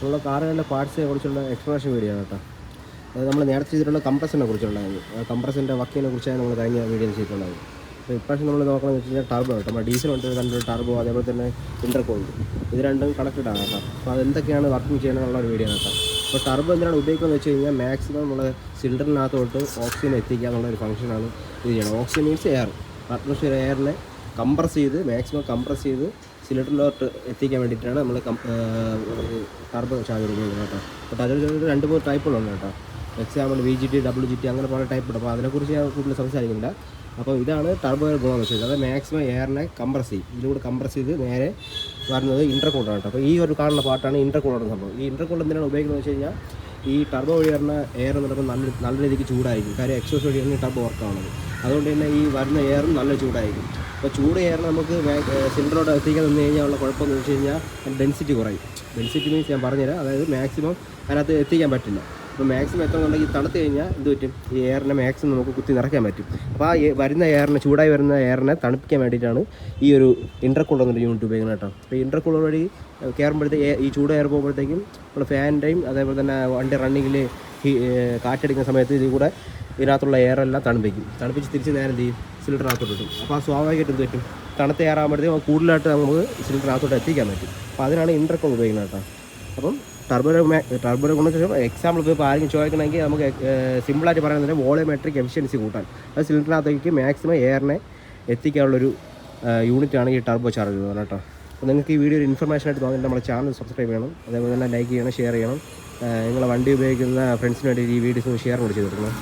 നമ്മൾ കാറുകളുടെ പാർട്സിനെ കുറിച്ചുള്ള എക്സ്പ്ലനേഷൻ വീഡിയോ ആണ് കേട്ടോ. അത് നമ്മൾ നേരത്തെ ചെയ്തിട്ടുള്ള കംപ്രസറിനെ കുറിച്ചുണ്ടായിരുന്നു. കംപ്രസറിൻ്റെ വർക്കിനെ കുറിച്ചാണ് നമ്മൾ കഴിഞ്ഞ വീഡിയോ ചെയ്തിട്ടുണ്ടായത്. അപ്പോൾ ഇപ്രാവശ്യം നമ്മൾ നോക്കണമെന്ന് വെച്ച് കഴിഞ്ഞാൽ ടർബോ കേട്ടോ. നമ്മുടെ ഡീസലുണ്ട്, കണ്ടുള്ള ടർബോ, അതേപോലെ തന്നെ ഇൻ്റർകൂളർ, ഇത് രണ്ടും കണക്റ്റഡ് ആണ് കേട്ടോ. അപ്പോൾ അതെന്തൊക്കെയാണ് വർക്കിംഗ് ചെയ്യണമെന്നുള്ള ഒരു വീഡിയോ കേട്ടോ. അപ്പോൾ ടർബോ എന്തിനാണ് ഉപയോഗിക്കുന്നത് വെച്ച് കഴിഞ്ഞാൽ മാക്സിമം നമ്മൾ സിലിണ്ടറിനകത്തോട്ട് ഓക്സിജൻ എത്തിക്കുക എന്നുള്ള ഒരു ഫംഗ്ഷനാണ് ഇത് ചെയ്യണം. ഓക്സിജൻ മീൻസ് എയർ, അറ്റ്മോസ്ഫിയർ എയറിനെ കംപ്രസ് ചെയ്ത് മാക്സിമം കംപ്രസ് ചെയ്ത് സിലിണ്ടറിലോട്ട് എത്തിക്കാൻ വേണ്ടിയിട്ടാണ് നമ്മൾ ടർബോ ചാർജർ ഉപയോഗിക്കുന്നത് കേട്ടോ. അപ്പോൾ അതിൽ 2-3 ടൈപ്പുകളുണ്ട് കേട്ടോ. എക്സാമ്പിൾ VGT, WGT അങ്ങനെ പല ടൈപ്പ് ഉണ്ട്. അപ്പോൾ അതിനെക്കുറിച്ച് ഞാൻ കൂടുതൽ സംസാരിക്കുന്നില്ല. അപ്പോൾ ഇതാണ് ടർബോയുടെ ഗുണമെന്ന് വെച്ചാൽ അത് മാക്സിമം എയറിനെ കംപ്രസ് ചെയ്യും. ഇതിലൂടെ കംപ്രസ് ചെയ്ത് നേരെ വരുന്നത് ഇൻ്റർകൂളറാണ് കേട്ടോ. അപ്പോൾ ഈ ഒരു കാണുന്ന പാർട്ടാണ് ഇൻ്റർകൂളർ സംഭവം. ഈ ഇൻ്റർകൂളർ എന്തിനാണ് ഉപയോഗിക്കുന്നത് വെച്ച് കഴിഞ്ഞാൽ ഈ ടർബോ വഴി വരുന്ന എയർ എന്ന് നല്ല രീതിക്ക് ചൂടായിരിക്കും. കാര്യം എക്സോസ്റ്റ് വഴിയാണ് ഈ ടർബോ വർക്കാവുന്നത്. അതുകൊണ്ട് തന്നെ ഈ വരുന്ന എയറും നല്ല ചൂടായിരിക്കും. അപ്പോൾ ചൂട് എയറിന് നമുക്ക് സിലിണ്ടറോട് എത്തിക്കാൻ നിന്ന് കഴിഞ്ഞാൽ ഉള്ള കുഴപ്പമെന്ന് വെച്ച് കഴിഞ്ഞാൽ ഡെൻസിറ്റി കുറയും. ഡെൻസിറ്റി മീൻസ് ഞാൻ പറഞ്ഞുതരാം. അതായത് മാക്സിമം അതിനകത്ത് എത്തിക്കാൻ പറ്റില്ല. അപ്പോൾ മാക്സിമം എത്തുന്നുണ്ടെങ്കിൽ തണുത്ത് കഴിഞ്ഞാൽ എന്ത് പറ്റും, ഈ എയറിനെ മാക്സിമം നമുക്ക് കുത്തി നിറയ്ക്കാൻ പറ്റും. അപ്പോൾ ആ വരുന്ന എയറിനെ, ചൂടായി വരുന്ന എയറിനെ തണുപ്പിക്കാൻ വേണ്ടിയിട്ടാണ് ഈ ഒരു ഇൻ്റർകൂളർ എന്നൊരു യൂണിറ്റ് ഉപയോഗിക്കുന്നത് കേട്ടോ. അപ്പോൾ ഇൻ്റർകൂളർ വഴി കയറുമ്പോഴത്തേക്ക് ഈ ചൂട് എയർ പോകുമ്പോഴത്തേക്കും നമ്മൾ ഫാനിൻ്റെയും അതേപോലെ തന്നെ വണ്ടി റണ്ണിങ്ങിൽ കാറ്റടിക്കുന്ന സമയത്ത് ഇതിൽ കൂടെ ഇതിനകത്തുള്ള എയറെല്ലാം തണുപ്പിച്ച് തിരിച്ച് നേരം എന്ത് ചെയ്യും, സിലിണ്ടറിനകത്തോട്ട് ഇട്ടും. അപ്പോൾ ആ സ്വാഭാവികമായിട്ട് എന്ത് പറ്റും, തണുത്ത എയറാകുമ്പോഴത്തേക്കും കൂടുതലായിട്ട് നമുക്ക് സിലിണ്ടറിനകത്തോട്ട് എത്തിക്കാൻ പറ്റും. അപ്പോൾ അതിനാണ് ഇൻ്റർകൂളർ ഉപയോഗിക്കുന്നത് കേട്ടോ. അപ്പം ടർബോയുടെ ഗുണം എക്സാമ്പിൾ ഇപ്പോൾ ആരെങ്കിലും ചോദിക്കണമെങ്കിൽ നമുക്ക് സിമ്പിളായിട്ട് പറയുന്നത് വോളിയോമെട്രിക് എഫിഷ്യൻസി കൂട്ടാൻ, അത് സിലിണ്ടറിനകത്തേക്ക് മാക്സിമം എയറിനെ എത്തിക്കാനുള്ളൊരു യൂണിറ്റാണ് ഈ ടർബോ ചാർജർ എന്ന് പറഞ്ഞാൽ കേട്ടോ. അപ്പോൾ നിങ്ങൾക്ക് ഈ വീഡിയോ ഒരു ഇൻഫർമേഷനായിട്ട് തോന്നിയിട്ട് നമ്മുടെ ചാനൽ സബ്സ്ക്രൈബ് ചെയ്യണം, അതേപോലെ തന്നെ ലൈക്ക് ചെയ്യണം, ഷെയർ ചെയ്യണം. നിങ്ങളെ വണ്ടി ഉപയോഗിക്കുന്ന ഫ്രണ്ട്സിന് വേണ്ടി ഈ വീഡിയോസ് ഷെയർ കൂടി ചെയ്ത് കൊടുക്കണം.